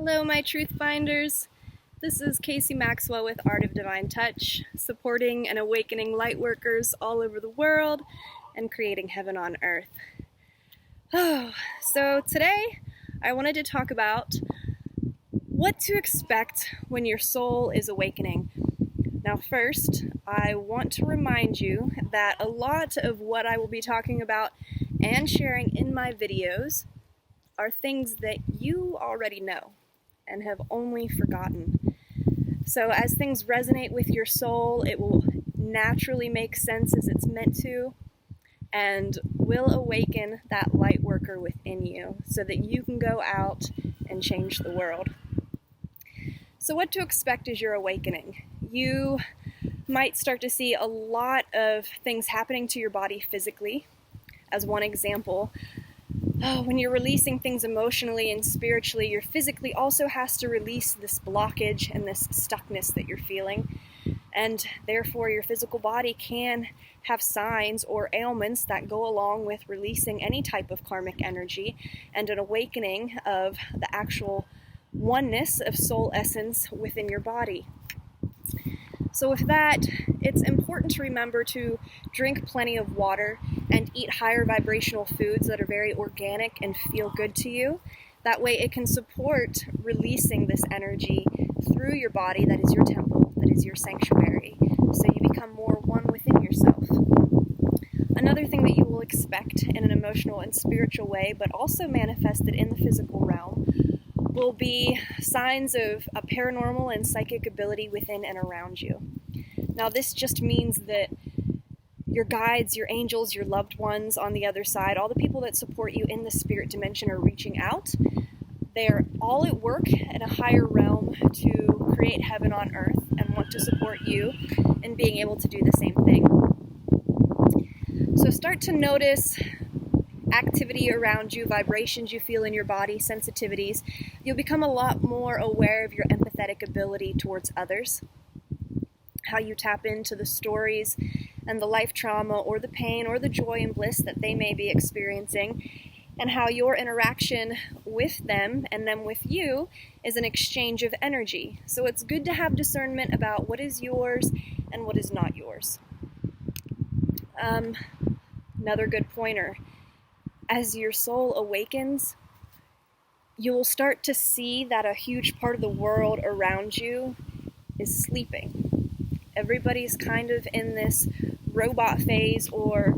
Hello, my truth finders. This is Casey Maxwell with Art of Divine Touch, supporting and awakening lightworkers all over the world and creating heaven on earth. So today I wanted to talk about what to expect when your soul is awakening. Now first, I want to remind you that a lot of what I will be talking about and sharing in my videos are things that you already know and have only forgotten. So as things resonate with your soul, it will naturally make sense as it's meant to, and will awaken that light worker within you so that you can go out and change the world. So what to expect as you're awakening? You might start to see a lot of things happening to your body physically. As one example, when you're releasing things emotionally and spiritually, your physically also has to release this blockage and this stuckness that you're feeling. And therefore, your physical body can have signs or ailments that go along with releasing any type of karmic energy and an awakening of the actual oneness of soul essence within your body. So with that, it's important to remember to drink plenty of water and eat higher vibrational foods that are very organic and feel good to you. That way it can support releasing this energy through your body that is your temple, that is your sanctuary, so you become more one within yourself. Another thing that you will expect in an emotional and spiritual way, but also manifested in the physical realm, will be signs of a paranormal and psychic ability within and around you. Now this just means that your guides, your angels, your loved ones on the other side, all the people that support you in the spirit dimension are reaching out. They're all at work in a higher realm to create heaven on earth and want to support you in being able to do the same thing. So start to notice activity around you, vibrations you feel in your body, sensitivities. You'll become a lot more aware of your empathetic ability towards others, how you tap into the stories and the life trauma or the pain or the joy and bliss that they may be experiencing, and how your interaction with them and them with you is an exchange of energy. So it's good to have discernment about what is yours and what is not yours. Another good pointer. As your soul awakens, you will start to see that a huge part of the world around you is sleeping. Everybody's kind of in this robot phase or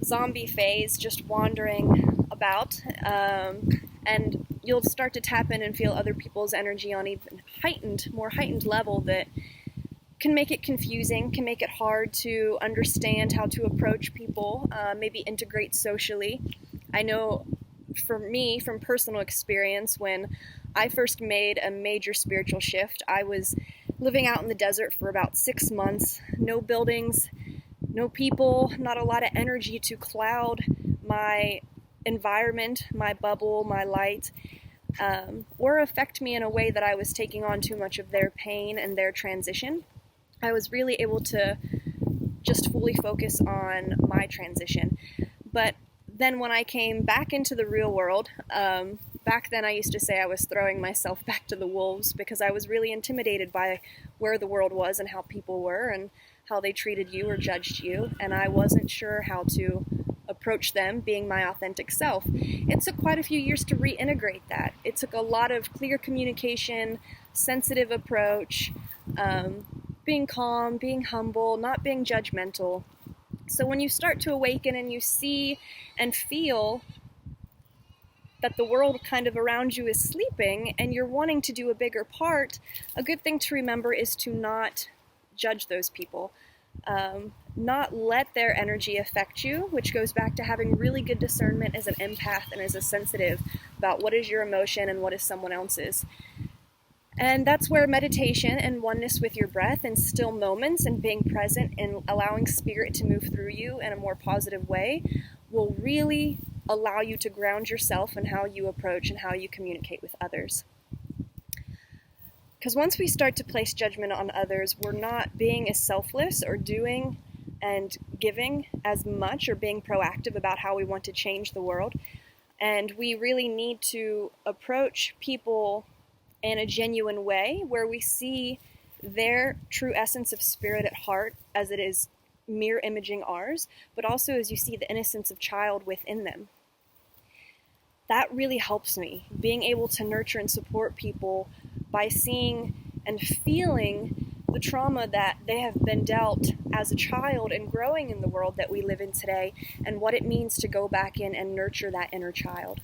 zombie phase, just wandering about, and you'll start to tap in and feel other people's energy on even more heightened level that can make it confusing, can make it hard to understand how to approach people, maybe integrate socially. I know for me, from personal experience, when I first made a major spiritual shift, I was living out in the desert for about 6 months, no buildings, no people, not a lot of energy to cloud my environment, my bubble, my light, or affect me in a way that I was taking on too much of their pain and their transition. I was really able to just fully focus on my transition. But then when I came back into the real world, back then I used to say I was throwing myself back to the wolves because I was really intimidated by where the world was and how people were and how they treated you or judged you, and I wasn't sure how to approach them being my authentic self. It took quite a few years to reintegrate that. It took a lot of clear communication, sensitive approach, being calm, being humble, not being judgmental. So when you start to awaken and you see and feel that the world kind of around you is sleeping and you're wanting to do a bigger part, a good thing to remember is to not judge those people. Not let their energy affect you, which goes back to having really good discernment as an empath and as a sensitive about what is your emotion and what is someone else's. And that's where meditation and oneness with your breath and still moments and being present and allowing spirit to move through you in a more positive way will really allow you to ground yourself in how you approach and how you communicate with others. Because once we start to place judgment on others, we're not being as selfless or doing and giving as much or being proactive about how we want to change the world. And we really need to approach people in a genuine way where we see their true essence of spirit at heart as it is mirror imaging ours, but also as you see the innocence of child within them. That really helps me, being able to nurture and support people by seeing and feeling the trauma that they have been dealt as a child and growing in the world that we live in today, and what it means to go back in and nurture that inner child.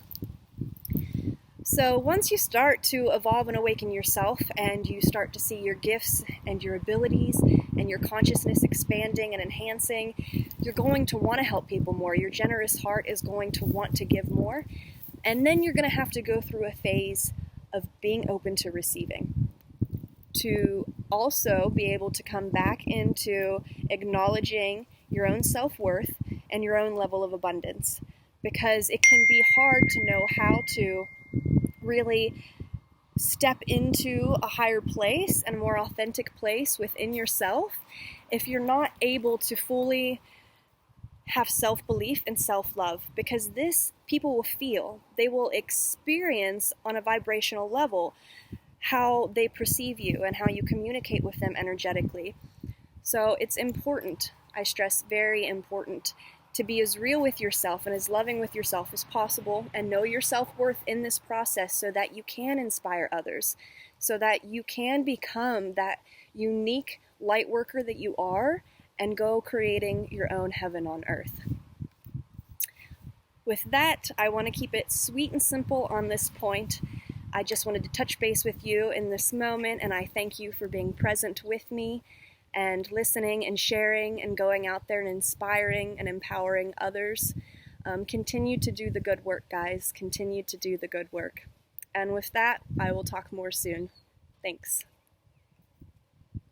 So once you start to evolve and awaken yourself, and you start to see your gifts and your abilities and your consciousness expanding and enhancing, you're going to want to help people more. Your generous heart is going to want to give more. And then you're going to have to go through a phase of being open to receiving, to also be able to come back into acknowledging your own self-worth and your own level of abundance, because it can be hard to know how to really step into a higher place and a more authentic place within yourself if you're not able to fully have self-belief and self-love, because this people will feel, they will experience on a vibrational level how they perceive you and how you communicate with them energetically. So it's important, I stress, very important, to be as real with yourself and as loving with yourself as possible, and know your self-worth in this process so that you can inspire others, so that you can become that unique light worker that you are and go creating your own heaven on earth. With that, I want to keep it sweet and simple on this point. I just wanted to touch base with you in this moment, and I thank you for being present with me and listening and sharing and going out there and inspiring and empowering others. Continue to do the good work, guys. Continue to do the good work. And with that, I will talk more soon. Thanks.